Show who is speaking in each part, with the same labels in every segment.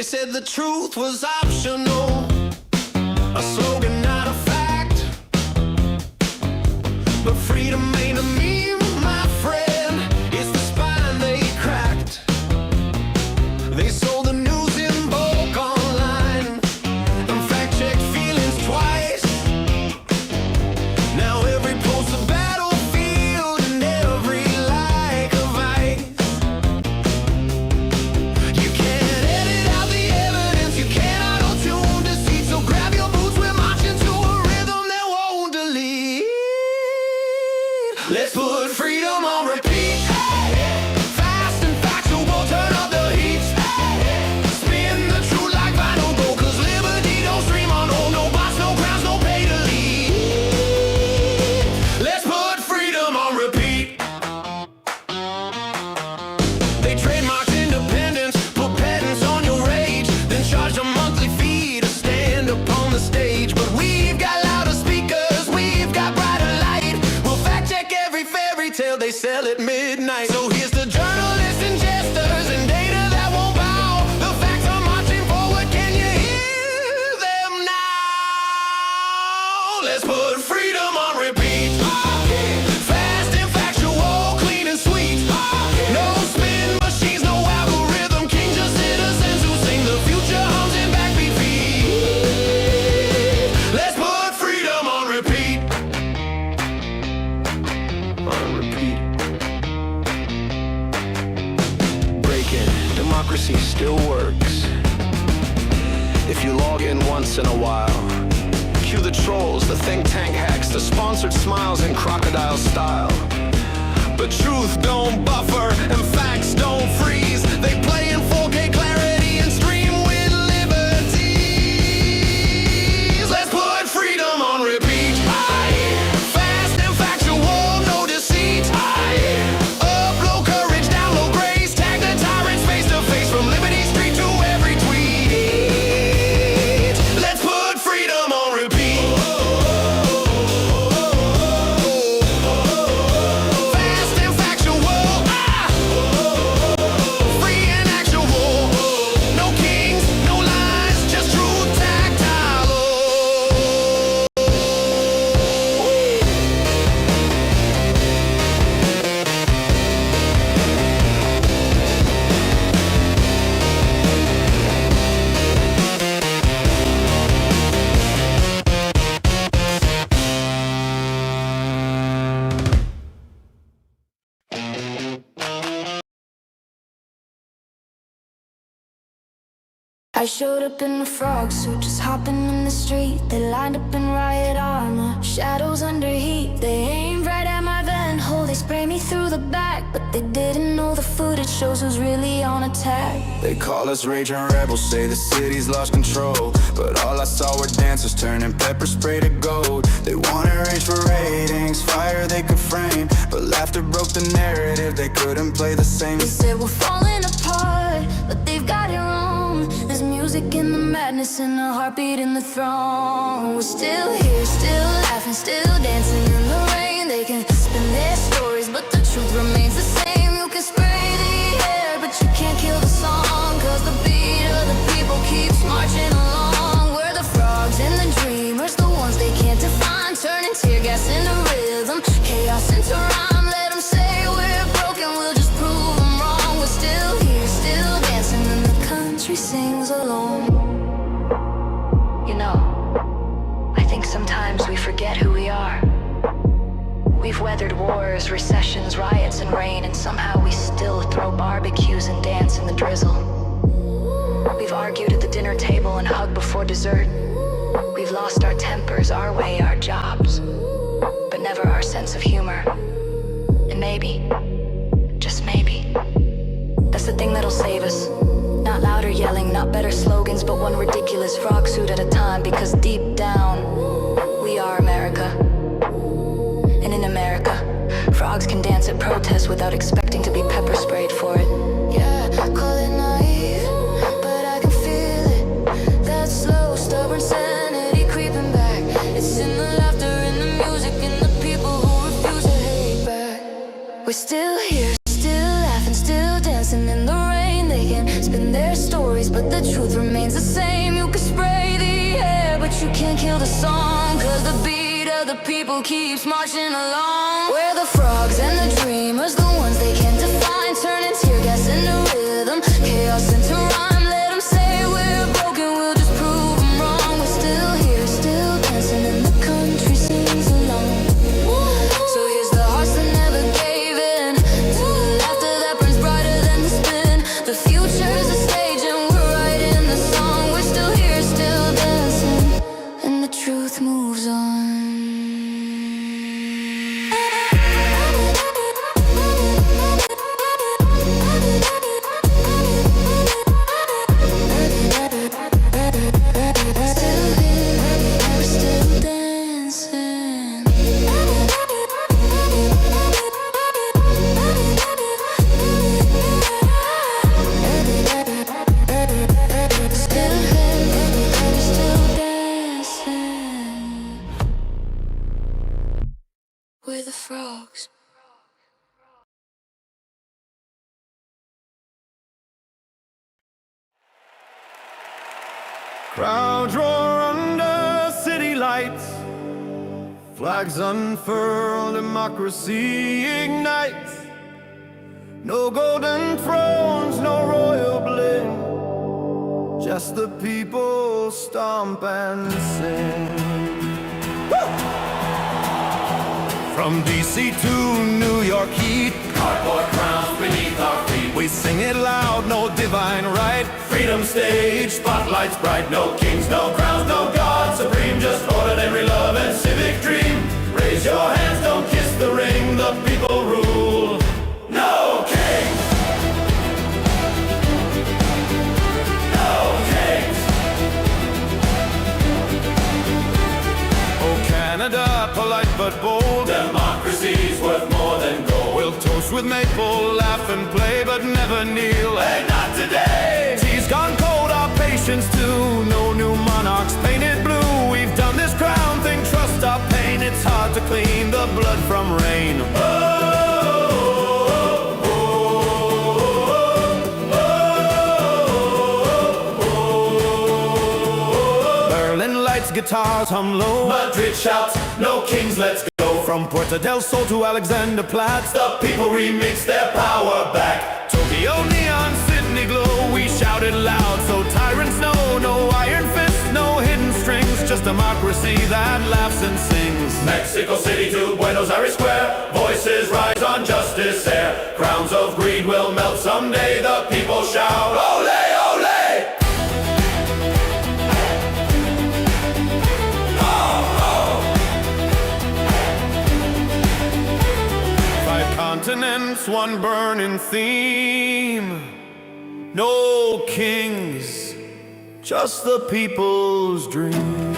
Speaker 1: They said the truth was optional, a slogan, not a fact. But freedom ain't a meme, my friend. It's the spine they cracked. They sold the news in bulk online and fact-checked feelings twice. Now every post's a battlefield and every like a vice. You can't edit out the evidence, you cannot auto-tune deceit. So grab your boots, we're marching to a rhythm that won't delete. Let's put freedom on repeat. Fast and factual, turn up the heat. Spin the truth like vinyl gold, 'cause liberty don't stream on hold. No bots, no crowns, no pay to lead. Let's put freedom on repeat. They trademarked independence, put patents on your rage, then charge a monthly fee to stand up on the stage. But we've got louder speakers, we've got brighter light. We'll fact check every fairy tale they sell at midnight. So here's the journalists and jesters and data that won't bow. The facts are marching forward, can you hear them now? Let's put freedom on repeat. Fast and factual, clean and sweet. No spin machines, no algorithm king, just citizens who sing the future hums in backbeat feet. Let's put freedom on repeat. On repeat. Breaking, democracy still works if you log in once in a while. Cue the trolls, the think tank hacks, the sponsored smiles in crocodile style. But truth don't buffer and facts don't freeze. They play in 4K clarity and stream with liberties. Let's put freedom on repeat. Fast and factual, no deceit. Upload courage, download grace. Tag the tyrants face to face, from Liberty Street to every tweet. Let's put freedom on repeat. Fast and factual, free and actual. No kings, no lies, just truth tactile.
Speaker 2: I showed up in a frog suit, just hopping in the street. They lined up in riot armor, shadows under heat. They aimed right at my van hole, they sprayed me through the back. But they didn't know the footage shows who's really on attack.
Speaker 3: They call us raging rebels, say the city's lost control. But all I saw were dancers turning pepper spray to gold. They wanted rage for ratings, fire they could frame. But laughter broke the narrative, they couldn't play the same.
Speaker 2: They said we're falling apart, but they've got it wrong. There's music in the madness and a heartbeat in the throng. We're still here, still laughing, still dancing in the rain. They can spin their stories, but the truth remains the same. You can spray the air, but you can't kill the song. 'Cause the beat of the people keeps marching along. We're the frogs and the dreamers, the ones they can't define. Turning tear gas into rhythm, chaos into rhyme. Let them say we're broken, we'll just prove them wrong. We're still here, still dancing, and the country sings along.
Speaker 4: You know, I think sometimes we forget who we are. We've weathered wars, recessions, riots, and rain, and somehow we still throw barbecues and dance in the drizzle. We've argued at the dinner table and hugged before dessert. We've lost our tempers, our way, our jobs, but never our sense of humor. And maybe, just maybe, that's the thing that'll save us. Not louder yelling, not better slogans, but one ridiculous frog suit at a time. Because deep down, we are America. And in America, frogs can dance at protests without expecting to be pepper sprayed for it.
Speaker 2: Yeah, call it naive, but I can feel it. That slow, stubborn sanity creeping back. It's in the laughter, in the music, in the people who refuse to hate back. We're still here, still laughing, still dancing in the rain. They can spin their stories, but the truth remains the same. You can spray the air, but you can't kill the song, 'cause the beat of the people keeps marching along. We're the frogs and the dreamers, the ones they can't define, turning tear gas into rhythm, chaos into rhyme. Let them say we're broken, we'll just prove them wrong. We're still here, still dancing, and the country sings along. So here's the hearts that never gave in, to the laughter that burns brighter than the spin. The future's a stage and we're writing the song. We're still here, still dancing, and the truth moves on. We're the frogs.
Speaker 1: Crowds roar under city lights, flags unfurl, democracy ignites. No golden thrones, no royal bling, just the people stomp and sing. From DC to New York heat, cardboard crowns beneath our feet. We sing it loud, no divine right. Freedom stage, spotlights bright. No kings, no crowns, no God supreme, just ordinary love and civic dream. Raise your hands, don't kiss the ring. The people rule, no kings. No kings. Oh Canada, polite but bold, democracy's worth more than gold. We'll toast with maple, laugh and play, but never kneel. Hey, not today. Tea's gone cold, our patience too. No new monarchs painted blue. We've done this crown thing, trust our pain. It's hard to clean the blood from rain. Berlin lights, guitars hum low. Madrid shouts, no kings, let's go. From Puerto del Sol to Alexanderplatz, the people remix their power back. Tokyo neon, Sydney glow, we shouted loud so tyrants know. No iron fists, no hidden strings, just democracy that laughs and sings. Mexico City to Buenos Aires Square, voices rise on justice air. Crowns of greed will melt someday, the people shout, ole, ole! Continents, one burning theme. No kings, just the people's dream.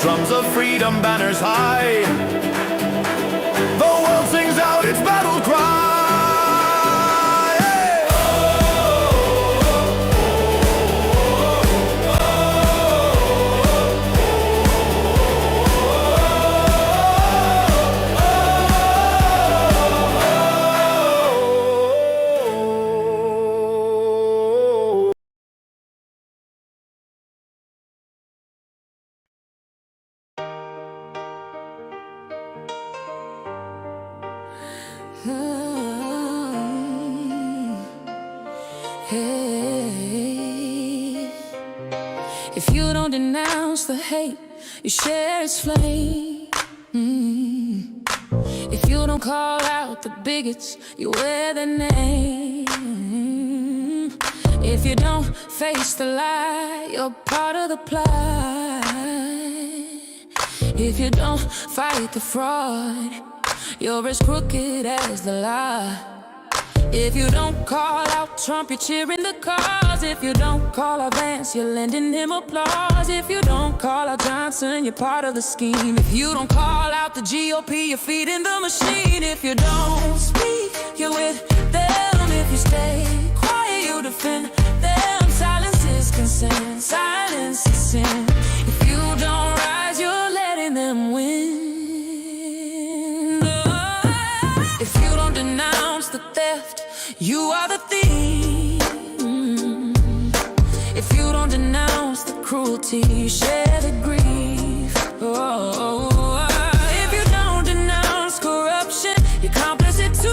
Speaker 1: Drums of freedom, banners high. The world sings out its battle cry.
Speaker 2: Hey, if you don't denounce the hate, you share its flame. If you don't call out the bigots, you wear their name. If you don't face the lie, you're part of the plot. If you don't fight the fraud, you're as crooked as the law. If you don't call out Trump, you're cheering the cause. If you don't call out Vance, you're lending him applause. If you don't call out Johnson, you're part of the scheme. If you don't call out the GOP, you're feeding the machine. If you don't speak, you're with them. If you stay quiet, you defend them. Silence is consent, silence is sin. If you don't rise, you're letting them win. If you don't denounce denounce the theft, you are the thief. If you don't denounce the cruelty, share the grief. Oh, if you don't denounce corruption, you're complicit too.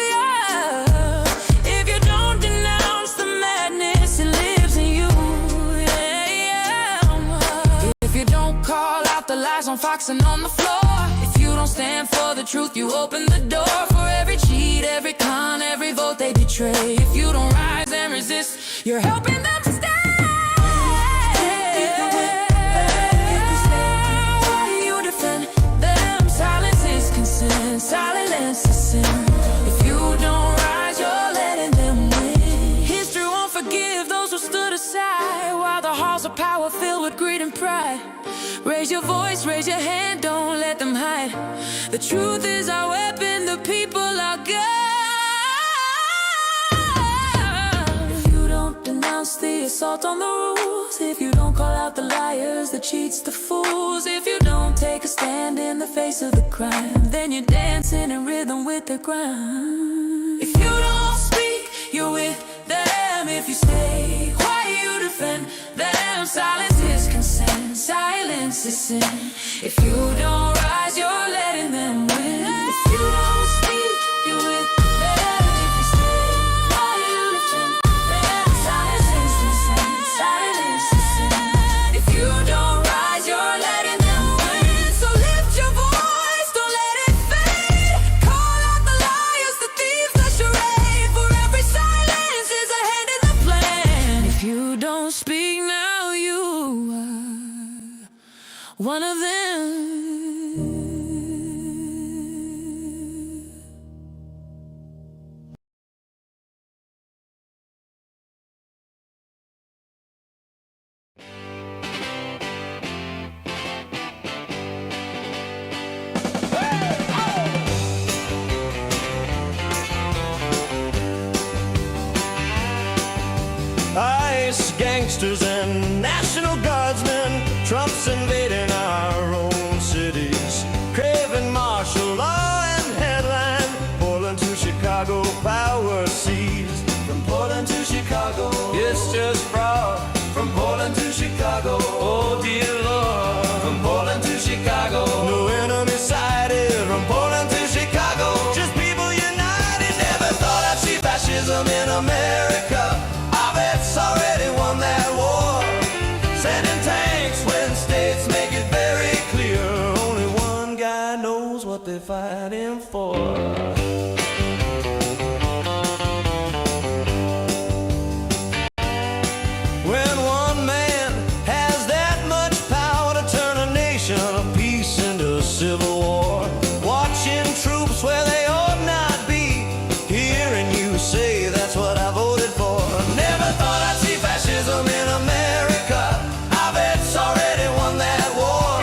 Speaker 2: Yeah. If you don't denounce the madness, it lives in you. Yeah. If you don't call out the lies on Fox and on the floor, if you don't stand for the truth, you open the door for every cheat, every con, every vote they betray. If you don't rise and resist, you're helping them to stay. Why you defend them? Silence is consent, silence is sin. If you don't rise, you're letting them win. History won't forgive those who stood aside while the halls of power filled with greed and pride. Raise your voice, raise your hand, don't let them hide. The truth is our weapon, the people are God. If you don't denounce the assault on the rules, if you don't call out the liars, the cheats, the fools, if you don't take a stand in the face of the crime, then you're dancing in rhythm with the crime. If you don't speak, you're with them. If you stay quiet, you defend them. Silence is consent, silence is sin. If you don't rise, you're letting them win. If you don't speak, you're with them. If you stay quiet, you defend them. Silence is consent, silence is sin. If you don't rise, you're letting them win. So lift your voice, don't let it fade. Call out the liars, the thieves, the charade. For every silence is a hand in the plan. If you don't speak now, you are one of them.
Speaker 5: ICE, gangsters, and National Guardsmen. Trump's invading our own cities, craving martial law and headline. Portland to Chicago, power seized. From Portland to Chicago, it's just fraud. From Portland to Chicago, oh dear Lord. From Portland to Chicago, no enemy sighted. From Portland to Chicago, just people united. Never thought I'd see fascism in America. Our vets already won that war, sending tanks when states make it very clear. Only one guy knows what they're fighting for. When one man has that much power to turn a nation of peace into a civil war, watching troops where they ought not be, hearing you say that's what I voted for. Never thought I'd see fascism in America. Our vets already won that war,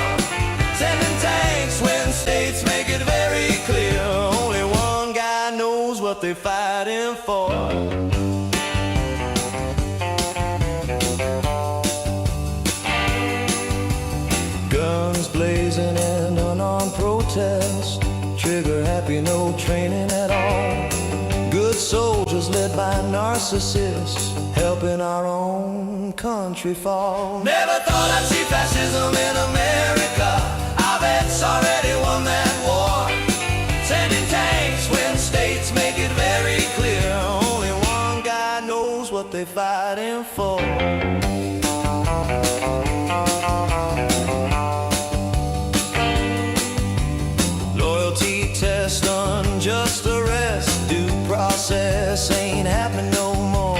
Speaker 5: sending tanks when states make it very clear. Only one guy knows what they're fighting for. Guns blazing and unarmed protest, trigger happy, no training at all. Good soldiers led by narcissists, helping our own country fall. Never thought I'd see fascism in America. Our vets already won that war, sending tanks when states make it very clear. Only one guy knows what they're fighting for. Loyalty test, unjust arrest, due process ain't happening no more.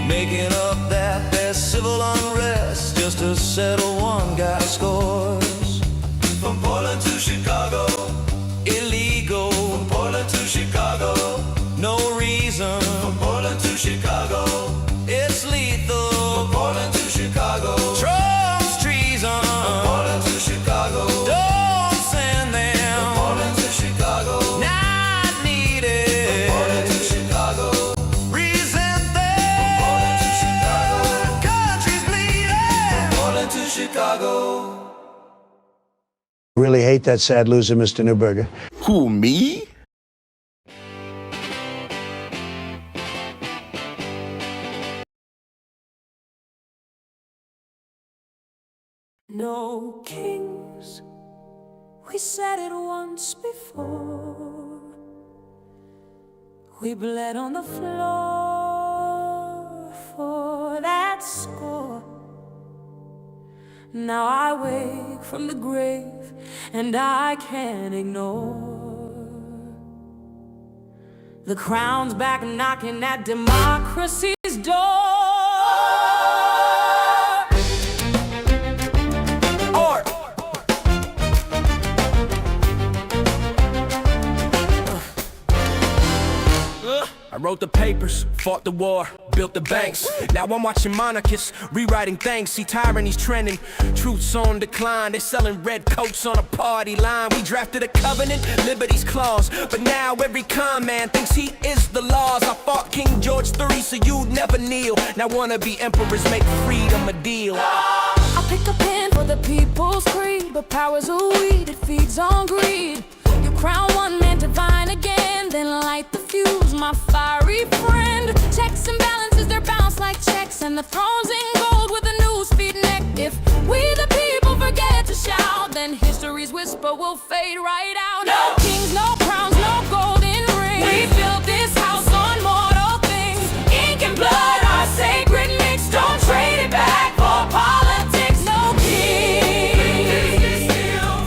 Speaker 5: Making up that there's civil unrest just to settle one guy's scores. From Portland to Chicago, illegal. From Portland to Chicago, no reason. From Portland to Chicago, it's lethal. From Portland to Chicago, Trump's treason. From Portland to Chicago, don't send them. From Portland to Chicago, not needed. From Portland to Chicago, resent them. From Portland to Chicago, country's bleeding. From Portland to Chicago.
Speaker 6: Really hate that sad loser, Mr. Newberger.
Speaker 7: Who, me?
Speaker 6: No kings, we said it once before. We bled on the floor for that score. Now I wake from the grave and I can't ignore the crown's back knocking at democracy's door.
Speaker 7: I wrote the papers, fought the war, built the banks. Now I'm watching monarchists rewriting things. See tyranny's trending, truth's on decline. They're selling red coats on a party line. We drafted a covenant, liberty's clause, but now every con man thinks he is the laws. I fought King George III so you'd never kneel. Now wannabe emperors make freedom a deal.
Speaker 6: I pick a pen for the people's creed, but power's a weed, it feeds on greed. You crown one man divine again, then light the fuse, my fiery friend. Checks and balances, they're bounced like checks, and the throne's in gold with a newsfeed neck. If we the people forget to shout, then history's whisper will fade right out. No kings, no crowns, no golden rings. We built this house on mortal things. Ink and blood, our sacred mix. Don't trade it back for politics. No kings.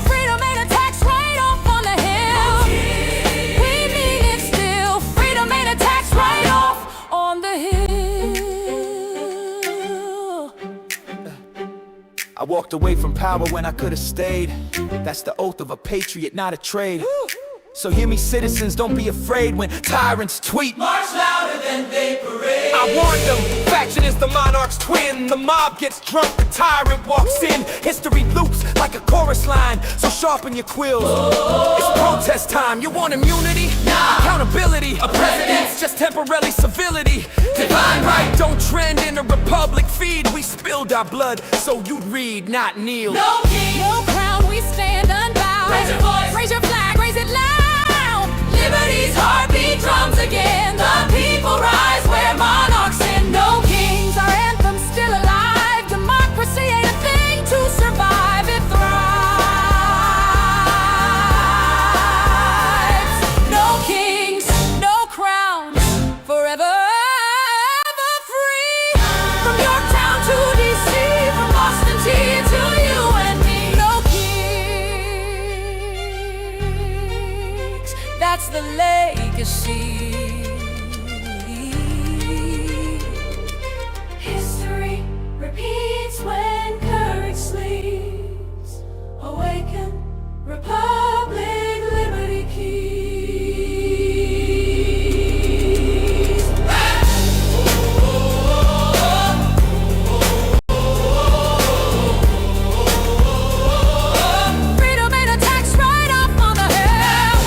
Speaker 6: Freedom ain't a tax right off on the hill. We mean it still. Freedom ain't a tax right off on the hill.
Speaker 8: I walked away from power when I could have stayed. That's the oath of a patriot, not a trade. So hear me, citizens, don't be afraid when tyrants tweet.
Speaker 7: March louder than they parade. I warned them, faction is the monarch's twin. The mob gets drunk, the tyrant walks in. History loops like a chorus line, so sharpen your quills. It's protest time, you want immunity? Nah. Accountability, a president's just temporarily civility. Divine right don't trend in a republic feed. We spilled our blood so you'd read, not kneel.
Speaker 6: No king, no crown, we stand unbowed.
Speaker 7: Raise your voice,
Speaker 6: raise your flag, raise it loud. Liberty's heartbeat drums again. The people rise where monarchs sin. No kings, our anthem still alive. Democracy ain't a thing to survive, it thrives. No kings, no crowns, forever ever free. From Yorktown to DC, from Boston Tea to you and me. No kings, that's the legacy. History repeats when courage sleeps. Awaken, Republic, liberty keys. Freedom ain't a tax right off on the hill.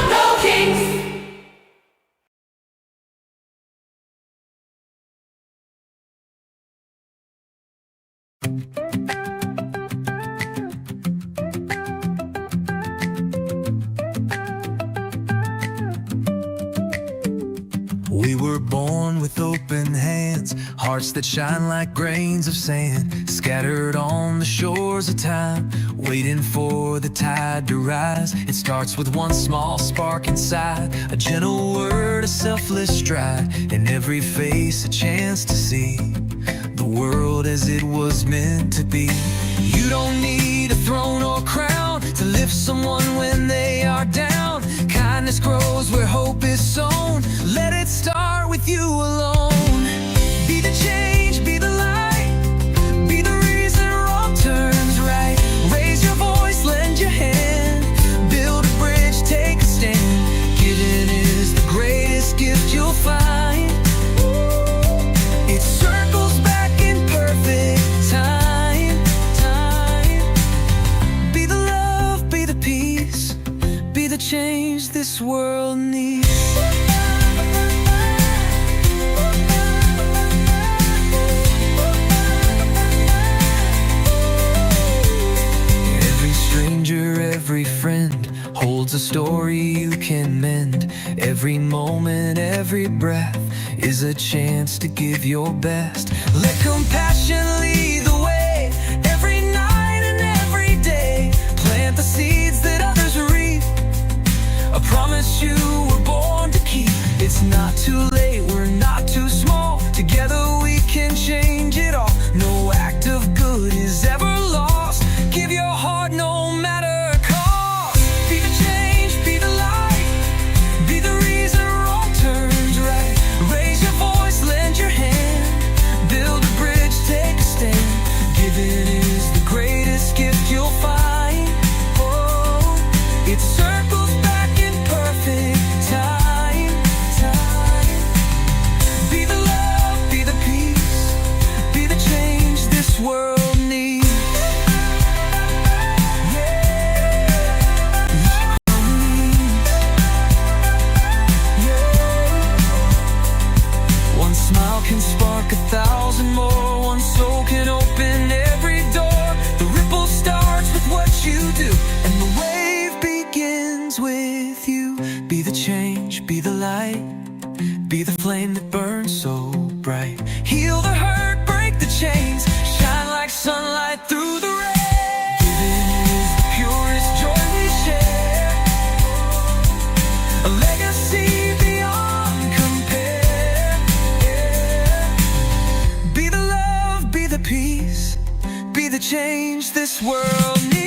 Speaker 6: No kings.
Speaker 5: We were born with open hands, hearts that shine like grains of sand, scattered on the shores of time, waiting for the tide to rise. It starts with one small spark inside, a gentle word, a selfless stride, in every face a chance to see the world as it was meant to be. You don't need a throne or crown to lift someone when they are down. Kindness grows where hope is sown. Let it start with you alone. Be the change, be the light, be the reason wrong turns right. Raise your voice, lend your hand, build a bridge, take a stand. Giving is the greatest gift you'll find. It circles back in perfect time. Be the love, be the peace, be the change this world needs. Every stranger, every friend holds a story you can mend. Every moment, every breath is a chance to give your best. Let compassion lead the way. Every night and every day, plant the seeds that others reap. A promise you were born to keep. It's not too late, we're not too small. Together we can change it all. No act of good is ever lost. Give your heart no matter cost. Be the change, be the light, be the reason wrong turns right. Raise your voice, lend your hand, build a bridge, take a stand. Giving is the greatest gift you'll find. Oh, it circles back in perfect time. Be the love, be the peace, be the change this world needs. One smile can spark 1,000 more. One soul can open every door. The ripple starts with what you do, and the wave begins with you. Be the change, be the light, be the flame that burns so bright. Heal the hurt, break the chains, shine like sunlight through the rain. Giving is the purest joy we share, a legacy beyond compare. Be the love, be the peace, be the change this world needs.